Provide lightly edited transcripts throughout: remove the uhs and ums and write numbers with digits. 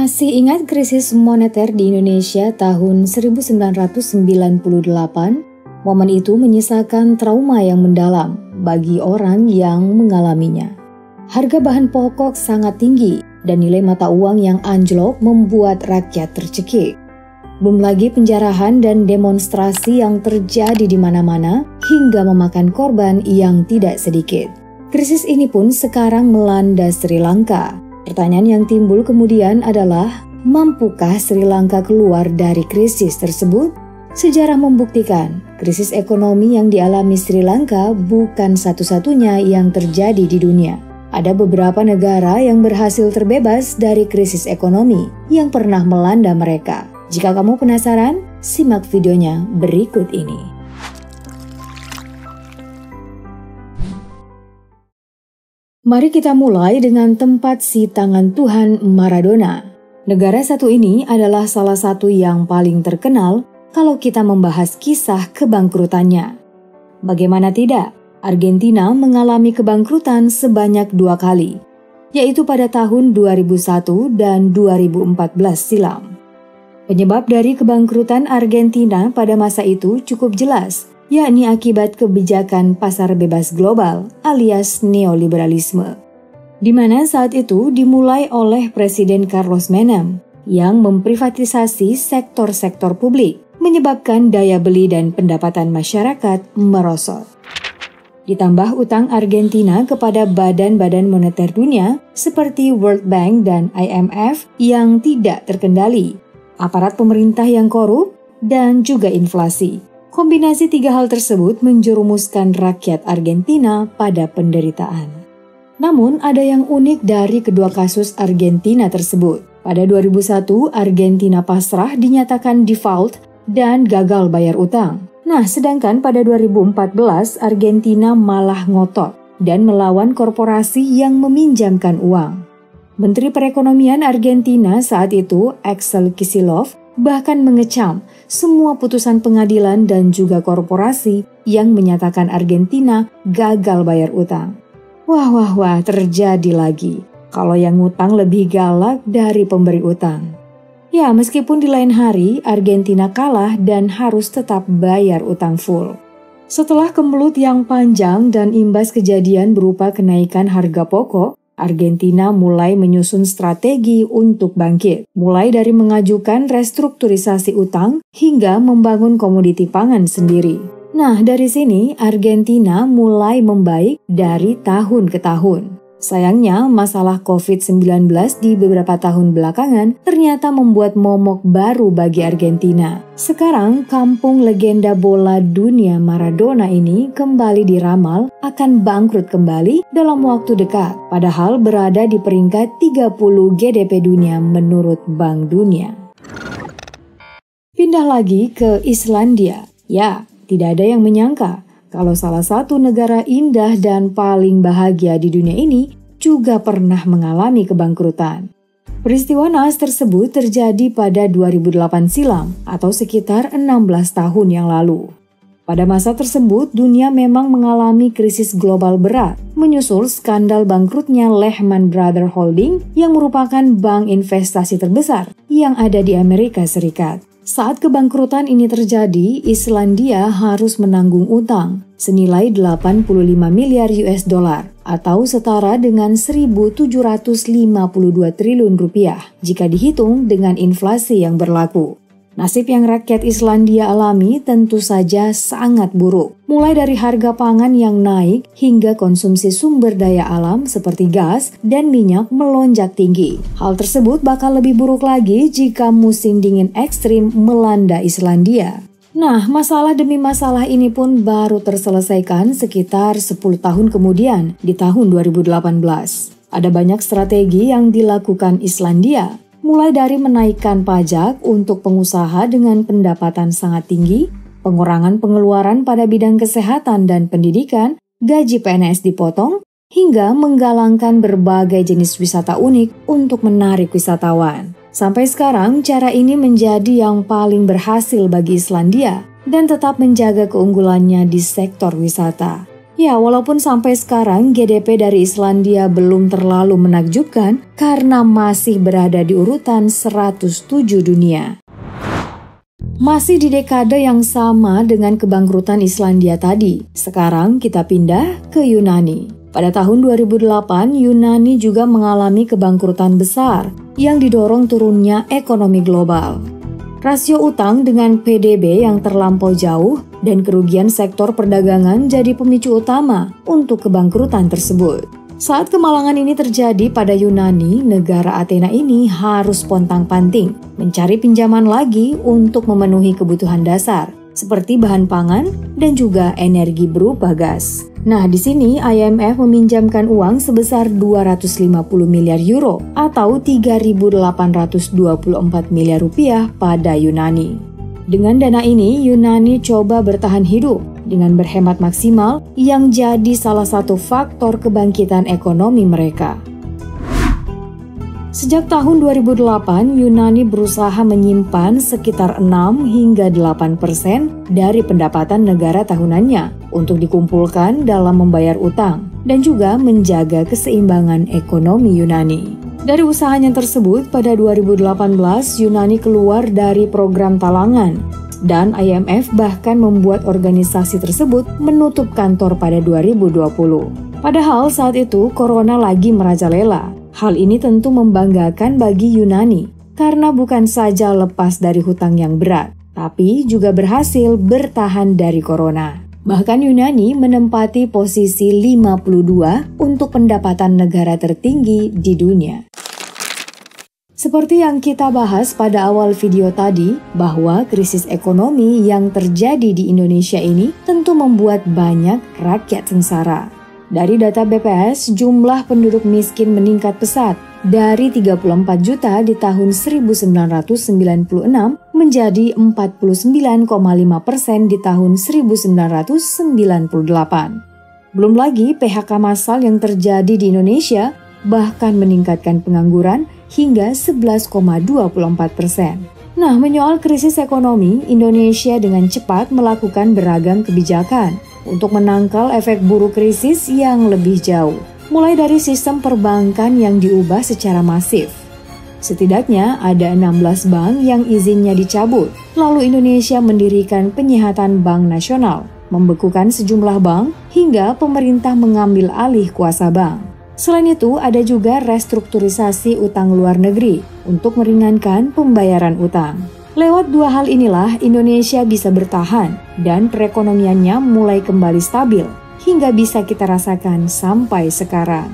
Masih ingat krisis moneter di Indonesia tahun 1998? Momen itu menyisakan trauma yang mendalam bagi orang yang mengalaminya. Harga bahan pokok sangat tinggi dan nilai mata uang yang anjlok membuat rakyat tercekik. Belum lagi penjarahan dan demonstrasi yang terjadi di mana-mana hingga memakan korban yang tidak sedikit. Krisis ini pun sekarang melanda Sri Lanka. Pertanyaan yang timbul kemudian adalah, mampukah Sri Lanka keluar dari krisis tersebut? Sejarah membuktikan, krisis ekonomi yang dialami Sri Lanka bukan satu-satunya yang terjadi di dunia. Ada beberapa negara yang berhasil terbebas dari krisis ekonomi yang pernah melanda mereka. Jika kamu penasaran, simak videonya berikut ini. Mari kita mulai dengan tempat si tangan Tuhan Maradona. Negara satu ini adalah salah satu yang paling terkenal kalau kita membahas kisah kebangkrutannya. Bagaimana tidak, Argentina mengalami kebangkrutan sebanyak 2 kali, yaitu pada tahun 2001 dan 2014 silam. Penyebab dari kebangkrutan Argentina pada masa itu cukup jelas, yakni akibat kebijakan pasar bebas global alias neoliberalisme, di mana saat itu dimulai oleh Presiden Carlos Menem yang memprivatisasi sektor-sektor publik, menyebabkan daya beli dan pendapatan masyarakat merosot. Ditambah utang Argentina kepada badan-badan moneter dunia seperti World Bank dan IMF yang tidak terkendali, aparat pemerintah yang korup, dan juga inflasi. Kombinasi 3 hal tersebut menjerumuskan rakyat Argentina pada penderitaan. Namun ada yang unik dari kedua kasus Argentina tersebut. Pada 2001, Argentina pasrah dinyatakan default dan gagal bayar utang. Nah, sedangkan pada 2014, Argentina malah ngotot dan melawan korporasi yang meminjamkan uang. Menteri Perekonomian Argentina saat itu, Axel Kicillof, bahkan mengecam semua putusan pengadilan dan juga korporasi yang menyatakan Argentina gagal bayar utang. Wah, terjadi lagi. Kalau yang ngutang lebih galak dari pemberi utang. Ya, meskipun di lain hari Argentina kalah dan harus tetap bayar utang full. Setelah kemelut yang panjang dan imbas kejadian berupa kenaikan harga pokok, Argentina mulai menyusun strategi untuk bangkit, mulai dari mengajukan restrukturisasi utang hingga membangun komoditi pangan sendiri. Nah, dari sini Argentina mulai membaik dari tahun ke tahun. Sayangnya, masalah COVID-19 di beberapa tahun belakangan ternyata membuat momok baru bagi Argentina. Sekarang, kampung legenda bola dunia Maradona ini kembali diramal akan bangkrut kembali dalam waktu dekat, padahal berada di peringkat 30 GDP dunia menurut Bank Dunia. Pindah lagi ke Islandia. Ya, tidak ada yang menyangka kalau salah satu negara indah dan paling bahagia di dunia ini juga pernah mengalami kebangkrutan. Peristiwa naas tersebut terjadi pada 2008 silam atau sekitar 16 tahun yang lalu. Pada masa tersebut, dunia memang mengalami krisis global berat, menyusul skandal bangkrutnya Lehman Brothers Holding yang merupakan bank investasi terbesar yang ada di Amerika Serikat. Saat kebangkrutan ini terjadi, Islandia harus menanggung utang senilai 85 miliar US dollar atau setara dengan 1.752 triliun rupiah jika dihitung dengan inflasi yang berlaku. Nasib yang rakyat Islandia alami tentu saja sangat buruk, mulai dari harga pangan yang naik hingga konsumsi sumber daya alam seperti gas dan minyak melonjak tinggi. Hal tersebut bakal lebih buruk lagi jika musim dingin ekstrim melanda Islandia. Nah, masalah demi masalah ini pun baru terselesaikan sekitar 10 tahun kemudian di tahun 2018. Ada banyak strategi yang dilakukan Islandia, mulai dari menaikkan pajak untuk pengusaha dengan pendapatan sangat tinggi, pengurangan pengeluaran pada bidang kesehatan dan pendidikan, gaji PNS dipotong, hingga menggalangkan berbagai jenis wisata unik untuk menarik wisatawan. Sampai sekarang, cara ini menjadi yang paling berhasil bagi Islandia dan tetap menjaga keunggulannya di sektor wisata. Ya, walaupun sampai sekarang GDP dari Islandia belum terlalu menakjubkan karena masih berada di urutan 107 dunia. Masih di dekade yang sama dengan kebangkrutan Islandia tadi, sekarang kita pindah ke Yunani. Pada tahun 2008, Yunani juga mengalami kebangkrutan besar yang didorong turunnya ekonomi global. Rasio utang dengan PDB yang terlampau jauh dan kerugian sektor perdagangan jadi pemicu utama untuk kebangkrutan tersebut. Saat kemalangan ini terjadi pada Yunani, negara Athena ini harus pontang-panting mencari pinjaman lagi untuk memenuhi kebutuhan dasar, seperti bahan pangan dan juga energi berupa gas. Nah, di sini IMF meminjamkan uang sebesar 250 miliar euro atau 3.824 miliar rupiah pada Yunani. Dengan dana ini, Yunani coba bertahan hidup dengan berhemat maksimal yang jadi salah satu faktor kebangkitan ekonomi mereka. Sejak tahun 2008, Yunani berusaha menyimpan sekitar 6 hingga 8% dari pendapatan negara tahunannya untuk dikumpulkan dalam membayar utang dan juga menjaga keseimbangan ekonomi Yunani. Dari usahanya tersebut, pada 2018 Yunani keluar dari program talangan dan IMF bahkan membuat organisasi tersebut menutup kantor pada 2020. Padahal saat itu Corona lagi merajalela. Hal ini tentu membanggakan bagi Yunani karena bukan saja lepas dari hutang yang berat, tapi juga berhasil bertahan dari Corona. Bahkan Yunani menempati posisi 52 untuk pendapatan negara tertinggi di dunia. Seperti yang kita bahas pada awal video tadi, bahwa krisis ekonomi yang terjadi di Indonesia ini tentu membuat banyak rakyat sengsara. Dari data BPS, jumlah penduduk miskin meningkat pesat dari 34 juta di tahun 1996 menjadi 49,5% di tahun 1998. Belum lagi PHK massal yang terjadi di Indonesia bahkan meningkatkan pengangguran hingga 11,24%. Nah, menyoal krisis ekonomi, Indonesia dengan cepat melakukan beragam kebijakan untuk menangkal efek buruk krisis yang lebih jauh, mulai dari sistem perbankan yang diubah secara masif. Setidaknya ada 16 bank yang izinnya dicabut, lalu Indonesia mendirikan penyihatan bank nasional, membekukan sejumlah bank, hingga pemerintah mengambil alih kuasa bank. Selain itu, ada juga restrukturisasi utang luar negeri untuk meringankan pembayaran utang. Lewat dua hal inilah Indonesia bisa bertahan dan perekonomiannya mulai kembali stabil hingga bisa kita rasakan sampai sekarang.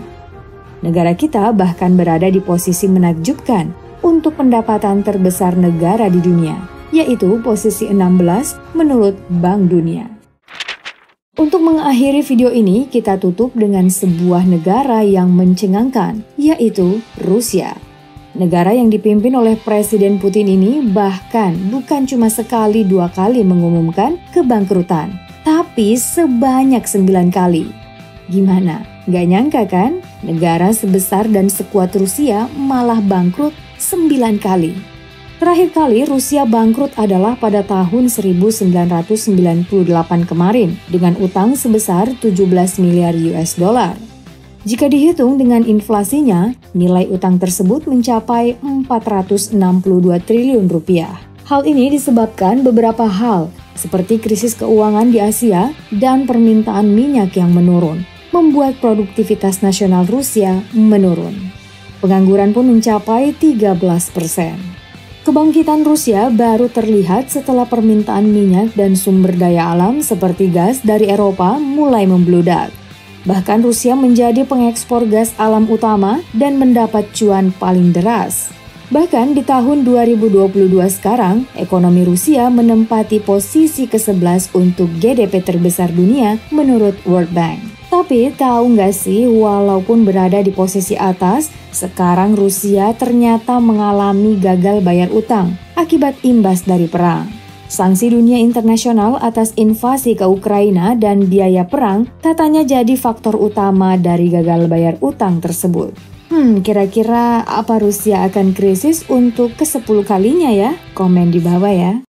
Negara kita bahkan berada di posisi menakjubkan untuk pendapatan terbesar negara di dunia, yaitu posisi 16 menurut Bank Dunia. Untuk mengakhiri video ini, kita tutup dengan sebuah negara yang mencengangkan, yaitu Rusia. Negara yang dipimpin oleh Presiden Putin ini bahkan bukan cuma sekali dua kali mengumumkan kebangkrutan, tapi sebanyak 9 kali. Gimana? Gak nyangka kan? Negara sebesar dan sekuat Rusia malah bangkrut 9 kali. Terakhir kali Rusia bangkrut adalah pada tahun 1998 kemarin dengan utang sebesar 17 miliar US dollar. Jika dihitung dengan inflasinya, nilai utang tersebut mencapai 462 triliun rupiah. Hal ini disebabkan beberapa hal, seperti krisis keuangan di Asia dan permintaan minyak yang menurun, membuat produktivitas nasional Rusia menurun. Pengangguran pun mencapai 13%. Kebangkitan Rusia baru terlihat setelah permintaan minyak dan sumber daya alam seperti gas dari Eropa mulai membludak. Bahkan Rusia menjadi pengekspor gas alam utama dan mendapat cuan paling deras. Bahkan di tahun 2022 sekarang, ekonomi Rusia menempati posisi ke-11 untuk GDP terbesar dunia menurut World Bank. Tapi tahu nggak sih, walaupun berada di posisi atas, sekarang Rusia ternyata mengalami gagal bayar utang akibat imbas dari perang. Sanksi dunia internasional atas invasi ke Ukraina dan biaya perang katanya jadi faktor utama dari gagal bayar utang tersebut. Kira-kira apa Rusia akan krisis untuk ke-10 kalinya ya? Komen di bawah ya.